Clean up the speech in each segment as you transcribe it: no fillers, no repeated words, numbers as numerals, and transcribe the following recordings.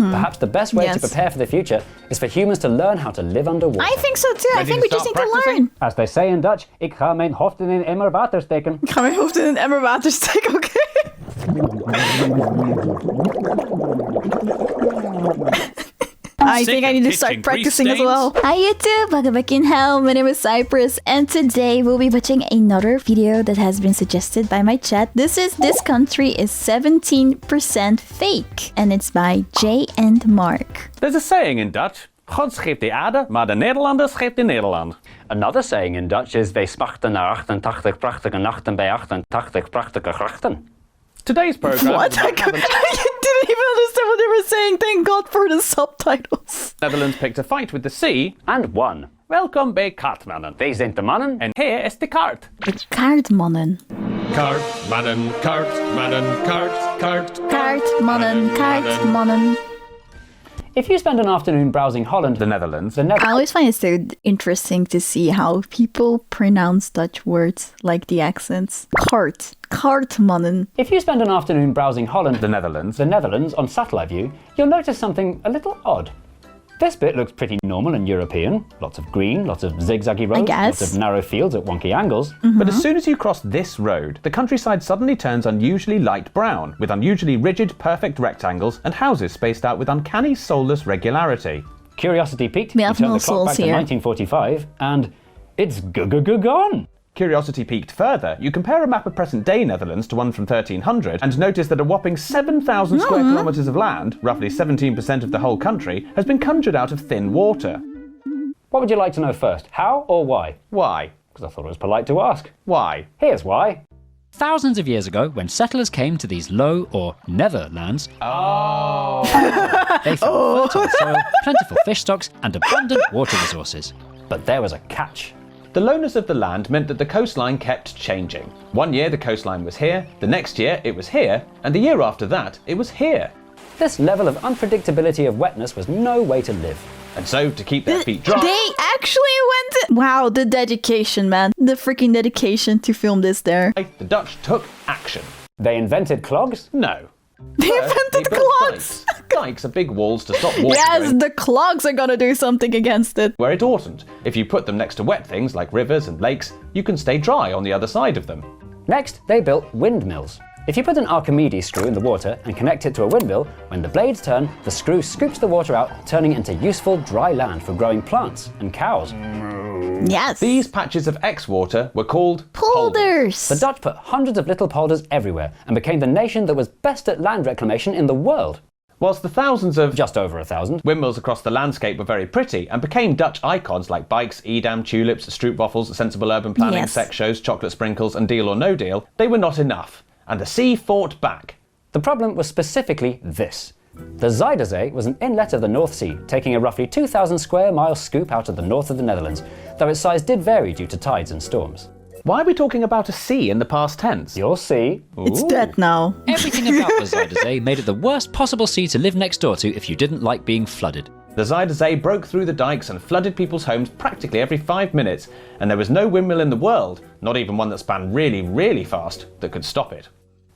Perhaps the best way to prepare for the future is for humans to learn how to live underwater. I think so too. I think we just need to learn. As they say in Dutch, ik ga mijn hoofd in een emmer water steken. Ik ga mijn hoofd in een emmer water steken, oké. I think I need to start practicing as well. Hi YouTube, welcome back in hell. My name is Cypress and today we'll be watching another video that has been suggested by my chat. This country is 17% fake and it's by Jay and Mark. There's a saying in Dutch, God schept de aarde, maar de Nederlander schept in Nederland. Another saying in Dutch is wij smachten naar 88 prachtige nachten bij 88 prachtige grachten. Today's program. What? I didn't even understand what they were saying. Thank God for the subtitles. Netherlands picked a fight with the sea and won. Welkom bij Kaartmannen. Wij zijn de mannen en hier is de kaart. De kaartmannen. Kaartmannen, kaartmannen, kaartmannen, kaartmannen. If you spend an afternoon browsing Holland, the Netherlands, I always find it so interesting to see how people pronounce Dutch words, like the accents. Kaartmannen. If you spend an afternoon browsing Holland, the Netherlands on satellite view, you'll notice something a little odd. This bit looks pretty normal and European. Lots of green, lots of zigzaggy roads, lots of narrow fields at wonky angles. But as soon as you cross this road, the countryside suddenly turns unusually light brown, with unusually rigid, perfect rectangles and houses spaced out with uncanny, soulless regularity. Curiosity peaked, we turned the clock back to 1945, and it's gone. Curiosity peaked further. You compare a map of present-day Netherlands to one from 1300 and notice that a whopping 7,000 square kilometres of land, roughly 17% of the whole country, has been conjured out of thin water. What would you like to know first, how or why? Why? Because I thought it was polite to ask. Why? Here's why. Thousands of years ago, when settlers came to these low or nether lands, they found fertile soil, plentiful fish stocks, and abundant water resources. But there was a catch. The lowness of the land meant that the coastline kept changing. One year the coastline was here, the next year it was here, and the year after that it was here. This level of unpredictability of wetness was no way to live. And so, to keep their feet dry... They actually went... Wow, the dedication, man. The freaking dedication to film this there. The Dutch took action. They invented clogs? No. They invented clogs! Dikes are big walls to stop water. Yes, the clogs are gonna do something against it. Where it oughtn't. If you put them next to wet things like rivers and lakes, you can stay dry on the other side of them. Next, they built windmills. If you put an Archimedes screw in the water and connect it to a windmill, when the blades turn, the screw scoops the water out, turning it into useful dry land for growing plants and cows. Yes. These patches of X-water were called polders. The Dutch put hundreds of little polders everywhere and became the nation that was best at land reclamation in the world. Whilst the thousands of, just over 1,000, windmills across the landscape were very pretty and became Dutch icons like bikes, Edam, tulips, stroopwafels, sensible urban planning, sex shows, chocolate sprinkles and Deal or No Deal, they were not enough. And the sea fought back. The problem was specifically this. The Zuiderzee was an inlet of the North Sea, taking a roughly 2,000 square mile scoop out of the north of the Netherlands, though its size did vary due to tides and storms. Why are we talking about a sea in the past tense? You'll see. It's dead now. Everything about the Zuiderzee made it the worst possible sea to live next door to if you didn't like being flooded. The Zuiderzee broke through the dikes and flooded people's homes practically every 5 minutes, and there was no windmill in the world, not even one that span really, really fast, that could stop it.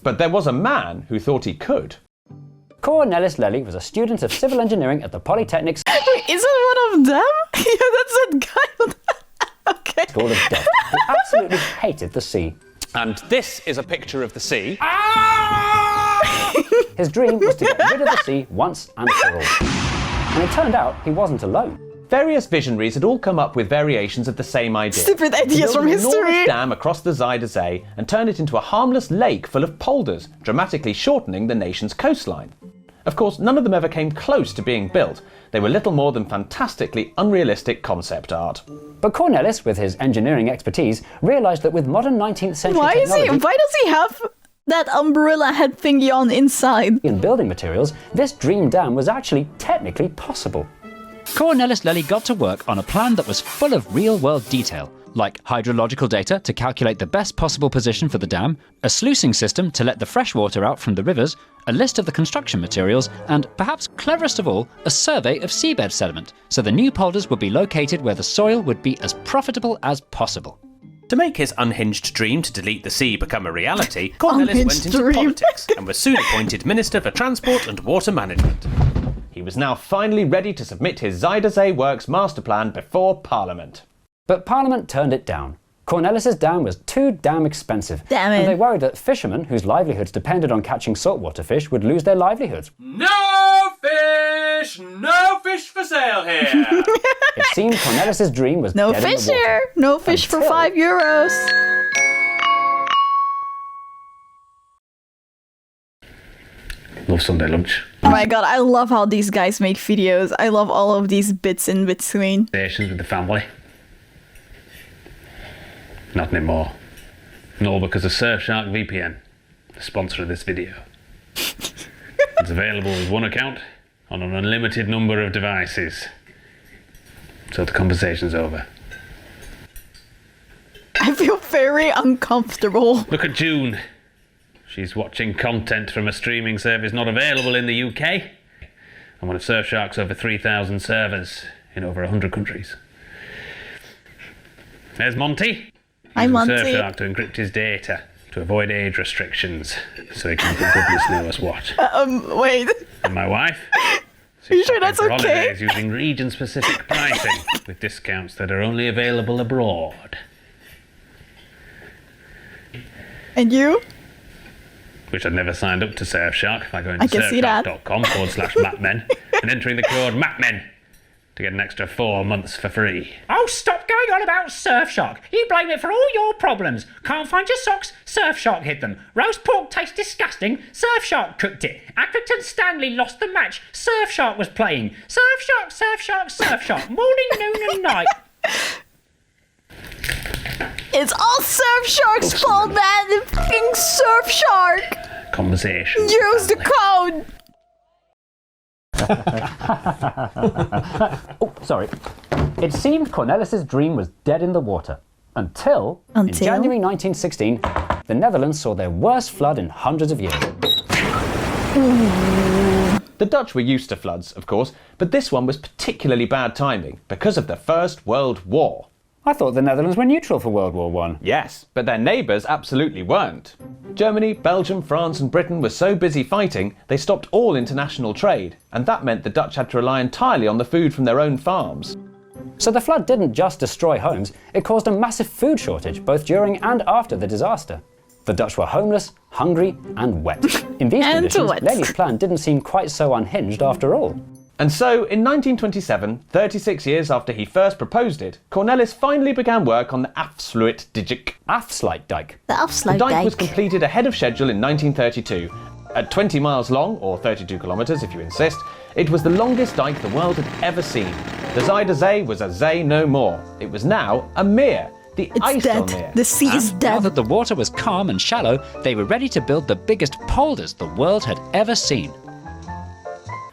But there was a man who thought he could. Cornelis Lely was a student of civil engineering at the Polytechnics. Wait, is it one of them? Yeah, that's that guy. Okay. School of Death, who absolutely hated the sea. And this is a picture of the sea. His dream was to get rid of the sea once and for all. And it turned out he wasn't alone. Various visionaries had all come up with variations of the same idea. Stupid ideas from history. Build an enormous dam across the Zuiderzee and turn it into a harmless lake full of polders, dramatically shortening the nation's coastline. Of course, none of them ever came close to being built. They were little more than fantastically unrealistic concept art. But Cornelis, with his engineering expertise, realised that with modern 19th century technology... Why does he have that umbrella head thingy on inside? ...in building materials, this dream dam was actually technically possible. Cornelis Lely got to work on a plan that was full of real-world detail, like hydrological data to calculate the best possible position for the dam, a sluicing system to let the fresh water out from the rivers, a list of the construction materials, and, perhaps cleverest of all, a survey of seabed sediment, so the new polders would be located where the soil would be as profitable as possible. To make his unhinged dream to delete the sea become a reality, Cornelis went into politics and was soon appointed Minister for Transport and Water Management. He He was now finally ready to submit his Zuiderzee Works master plan before Parliament. But Parliament turned it down. Cornelis' dam was too damn expensive. Damn it. And they worried that fishermen whose livelihoods depended on catching saltwater fish would lose their livelihoods. No fish! No fish for sale here! It seemed Cornelis' dream was No dead in fish the water. here! No fish for Until- €5. Love Sunday lunch. Oh my god, I love how these guys make videos. I love all of these bits in between. Conversations with the family. Not anymore. No, because of Surfshark VPN, the sponsor of this video. It's available with one account on an unlimited number of devices. So the conversation's over. I feel very uncomfortable. Look at June. She's watching content from a streaming service not available in the UK. And one of Surfshark's over 3,000 servers in over 100 countries. There's Monty. Hi, Using Monty. Surfshark to encrypt his data to avoid age restrictions, so he can do goodness knows what. Wait. And my wife? Are you sure that's for okay? holidays using region-specific pricing with discounts that are only available abroad. And you? Which I'd never signed up to Surfshark by going I to can see that. surfshark.com/mapmen and entering the code MAPMEN to get an extra 4 months for free. Oh, stop going on about Surfshark. You blame it for all your problems. Can't find your socks? Surfshark hid them. Roast pork tastes disgusting. Surfshark cooked it. Accrington Stanley lost the match. Surfshark was playing. Surfshark, Surfshark, Surfshark. Morning, noon and night. It's all Surfshark's fault, man! The fucking Surfshark! Conversation. Use the code! Oh, sorry. It seemed Cornelis' dream was dead in the water. Until, in January 1916, the Netherlands saw their worst flood in hundreds of years. The Dutch were used to floods, of course, but this one was particularly bad timing because of the First World War. I thought the Netherlands were neutral for World War I. Yes, but their neighbours absolutely weren't. Germany, Belgium, France and Britain were so busy fighting, they stopped all international trade, and that meant the Dutch had to rely entirely on the food from their own farms. So the flood didn't just destroy homes, it caused a massive food shortage both during and after the disaster. The Dutch were homeless, hungry and wet. In these And conditions, wet. Lely's plan didn't seem quite so unhinged after all. And so, in 1927, 36 years after he first proposed it, Cornelis finally began work on the Afsluitdijk. Afsluitdijk. The The dike was Afsluitdijk. completed ahead of schedule in 1932. At 20 miles long, or 32 kilometres if you insist, it was the longest dike the world had ever seen. The Zuiderzee was a zee no more. It was now a mere. The It's dead. IJsselmeer. The sea is Now dead. that the water was calm and shallow, they were ready to build the biggest polders the world had ever seen.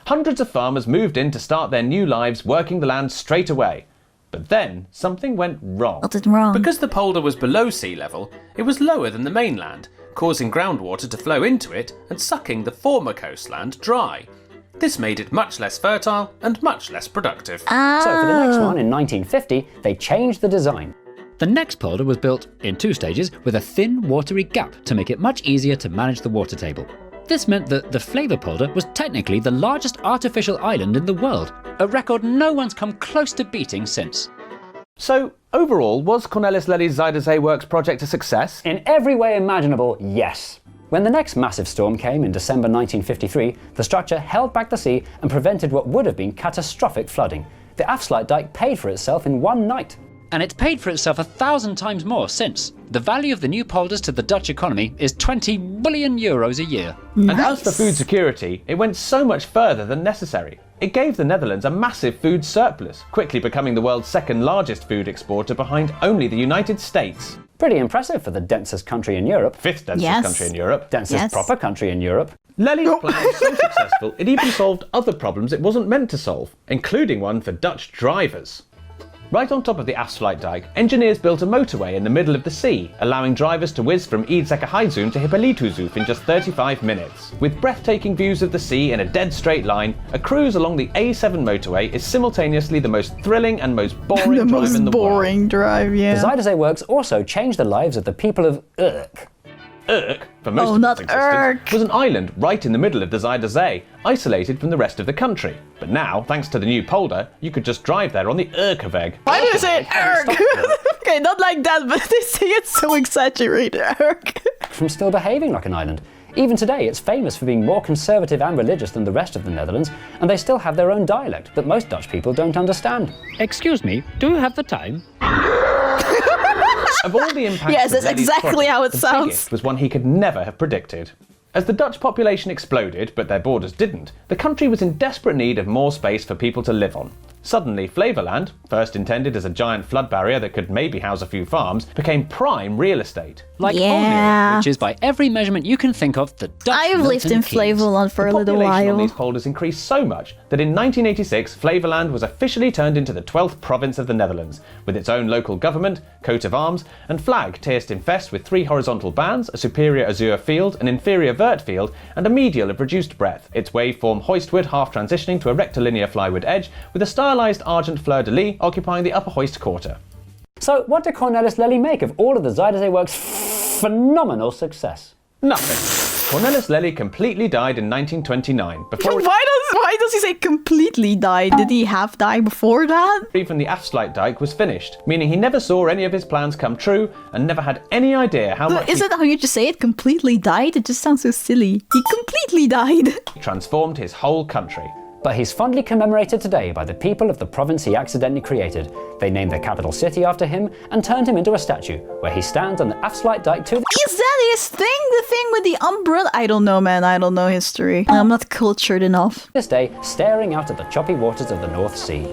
Hundreds of farmers moved in to start their new lives working the land straight away. But then something went wrong. What did wrong? Because the polder was below sea level, it was lower than the mainland, causing groundwater to flow into it and sucking the former coastland dry. This made it much less fertile and much less productive. So for the next one in 1950, they changed the design. The next polder was built in 2 stages with a thin, watery gap to make it much easier to manage the water table. This meant that the Flavour polder was technically the largest artificial island in the world, a record no one's come close to beating since. So, overall, was Cornelis Lely's Zuiderzee Works project a success? In every way imaginable, yes. When the next massive storm came in December 1953, the structure held back the sea and prevented what would have been catastrophic flooding. The Afsluitdijk paid for itself in one night. And it's paid for itself 1,000 times more since. The value of the new polders to the Dutch economy is €20 billion a year. And as for food security, it went so much further than necessary. It gave the Netherlands a massive food surplus, quickly becoming the world's second largest food exporter behind only the United States. Pretty impressive for the densest country in Europe. Fifth densest Yes. country in Europe. Densest Yes. proper country in Europe. Lely's plan was so successful, it even solved other problems it wasn't meant to solve, including one for Dutch drivers. Right on top of the Afsluitdijk, engineers built a motorway in the middle of the sea, allowing drivers to whiz from Zuiderzee to Hippolytushoef in just 35 minutes. With breathtaking views of the sea in a dead straight line, a cruise along the A7 motorway is simultaneously the most thrilling and most boring The drive most in the world. boring drive, The yeah. Zuiderzee Works also changed the lives of the people of Urk. Urk, for most Oh, of not its existence, Urk. was an island right in the middle of the Zuiderzee, isolated from the rest of the country. But now, thanks to the new polder, you could just drive there on the Urkeweg. Why do you say Urk? Okay, not like that, but they say it so exaggerated. Urk. From still behaving like an island. Even today, it's famous for being more conservative and religious than the rest of the Netherlands, and they still have their own dialect that most Dutch people don't understand. Excuse me, do you have the time? Of all the impacts Yes, of that's Lely's exactly project, how it the sounds. biggest was one he could never have predicted. As the Dutch population exploded, but their borders didn't, the country was in desperate need of more space for people to live on. Suddenly, Flevoland, first intended as a giant flood barrier that could maybe house a few farms, became prime real estate. Like Yeah. Onir, which is by every measurement you can think of the Dutch I've lived in Milton Keynes. Flevoland for a The little population on while. these polders increased so much that in 1986, Flevoland was officially turned into the 12th province of the Netherlands, with its own local government, coat of arms, and flag terced in fest with 3 horizontal bands, a superior azure field, an inferior vert field, and a medial of reduced breadth, its waveform hoistwood half transitioning to a rectilinear flywood edge, with a stylised argent fleur-de-lis occupying the upper hoist quarter. So what did Cornelis Lely make of all of the Zuiderzee works' phenomenal success? Nothing. Cornelis Lely completely died in 1929, before Why does he say completely died? Did he half die before that? even the Afsluitdijk was finished, meaning he never saw any of his plans come true and never had any idea how much Is it how you just say it? Completely died? It just sounds so silly. He completely died. he transformed his whole country. But he's fondly commemorated today by the people of the province he accidentally created. They named their capital city after him and turned him into a statue, where he stands on the Afsluitdijk to Is that his thing? The thing with the umbrella? I don't know, man. I don't know history. I'm not cultured enough. this day, staring out at the choppy waters of the North Sea.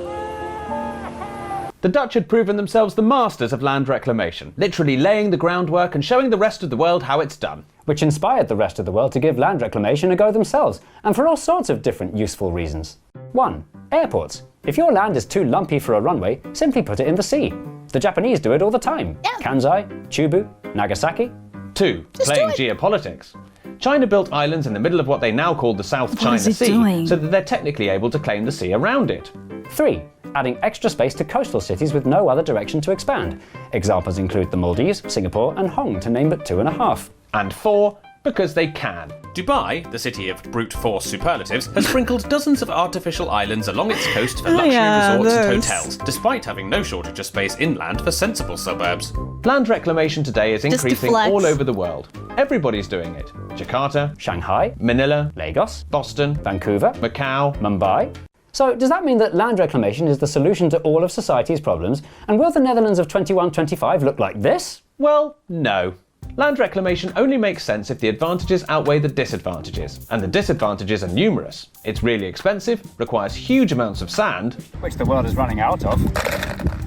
The Dutch had proven themselves the masters of land reclamation, literally laying the groundwork and showing the rest of the world how it's done. Which inspired the rest of the world to give land reclamation a go themselves, and for all sorts of different useful reasons. 1. Airports. If your land is too lumpy for a runway, simply put it in the sea. The Japanese do it all the time. Yeah. Kansai, Chubu, Nagasaki. 2. Playing geopolitics. China built islands in the middle of what they now call the South China is it Sea, doing? so that they're technically able to claim the sea around it. 3. Adding extra space to coastal cities with no other direction to expand. Examples include the Maldives, Singapore and Hong, to name but 2.5. And 4. Because they can. Dubai, the city of brute force superlatives, has sprinkled dozens of artificial islands along its coast for luxury yeah, resorts and those. hotels, despite having no shortage of space inland for sensible suburbs. Land reclamation today is to increasing flex. all over the world. Everybody's doing it. Jakarta, Shanghai, Manila, Lagos, Boston, Vancouver, Macau. Mumbai. So does that mean that land reclamation is the solution to all of society's problems? And will the Netherlands of 2125 look like this? Well, no. Land reclamation only makes sense if the advantages outweigh the disadvantages, and the disadvantages are numerous. It's really expensive, requires huge amounts of sand, which the world is running out of.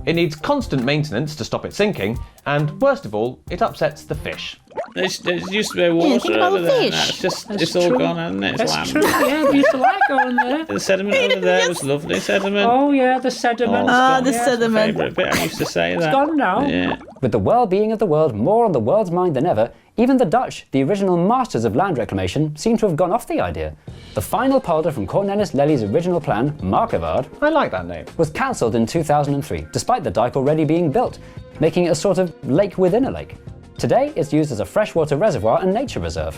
it needs constant maintenance to stop it sinking, and worst of all, it upsets the fish. There's used to be water think about over there. and fish. It's all gone, hasn't it? It's land. Yeah, we used to like going there. The sediment over there was lovely sediment. Oh yeah, the sediment. The sediment. Favourite bit. I used to say that. It's gone now. Yeah. With the well-being of the world more on the world's mind than ever, even the Dutch, the original masters of land reclamation, seem to have gone off the idea. The final polder from Cornelis Lely's original plan, Markevaard, I like that name. was cancelled in 2003, despite the dike already being built, making it a sort of lake within a lake. Today, it's used as a freshwater reservoir and nature reserve.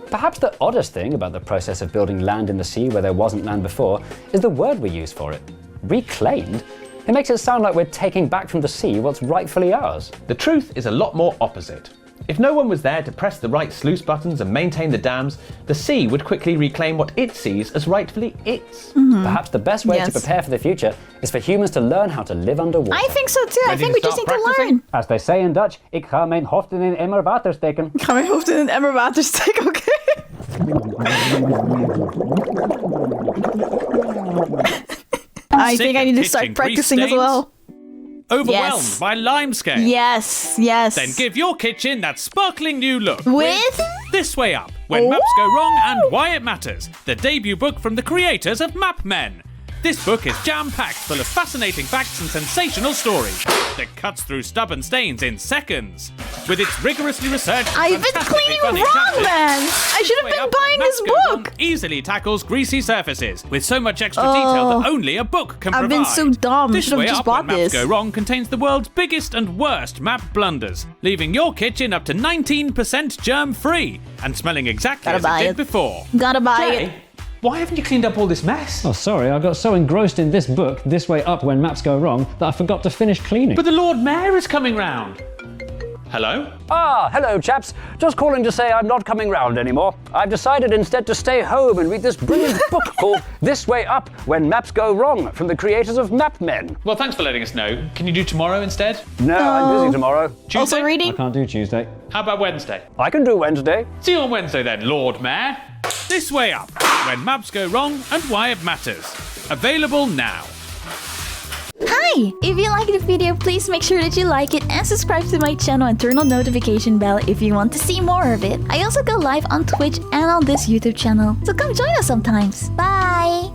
Perhaps the oddest thing about the process of building land in the sea where there wasn't land before is the word we use for it. Reclaimed? It makes it sound like we're taking back from the sea what's rightfully ours. The truth is a lot more opposite. If no one was there to press the right sluice buttons and maintain the dams, the sea would quickly reclaim what it sees as rightfully its. Perhaps the best way to Yes. prepare for the future is for humans to learn how to live underwater. I think so too. I Ready think to we just need start to practicing? learn. As they say in Dutch, ik ga mijn hoofd in een emmer water steken. Ik ga mijn hoofd in een emmer water steken, oké? I think I need to start kitchen practicing as grease well. Overwhelmed Yes. by limescale. Yes, yes. Then give your kitchen that sparkling new look. With? This Way Up, When Maps Go Wrong and Why It Matters, the debut book from the creators of Map Men. This book is jam-packed full of fascinating facts and sensational stories that cuts through stubborn stains in seconds. With its rigorously researched, I've been fantastically cleaning funny wrong, chapters, man! I should have Way been Up buying When this Maps Go Wrong book! easily tackles greasy surfaces with so much extra detail that only a book can I've provide. been so dumb. This Should have Way just Up bought When this. Maps Go Wrong contains the world's biggest and worst map blunders, leaving your kitchen up to 19% germ-free and smelling exactly Gotta as buy it did it. before. Gotta buy it. Hey, why haven't you cleaned up all this mess? Oh, sorry, I got so engrossed in this book, This Way Up When Maps Go Wrong, that I forgot to finish cleaning. But the Lord Mayor is coming round. Hello? Ah, hello chaps. Just calling to say I'm not coming round anymore. I've decided instead to stay home and read this brilliant book called This Way Up When Maps Go Wrong from the creators of Map Men. Well, thanks for letting us know. Can you do tomorrow instead? No, I'm busy tomorrow. Tuesday? Also I reading? can't do Tuesday. How about Wednesday? I can do Wednesday. See you on Wednesday then, Lord Mayor. This Way Up, when maps go wrong and why it matters. Available now. Hi! If you like the video, please make sure that you like it and subscribe to my channel and turn on notification bell if you want to see more of it. I also go live on Twitch and on this YouTube channel, so come join us sometimes. Bye!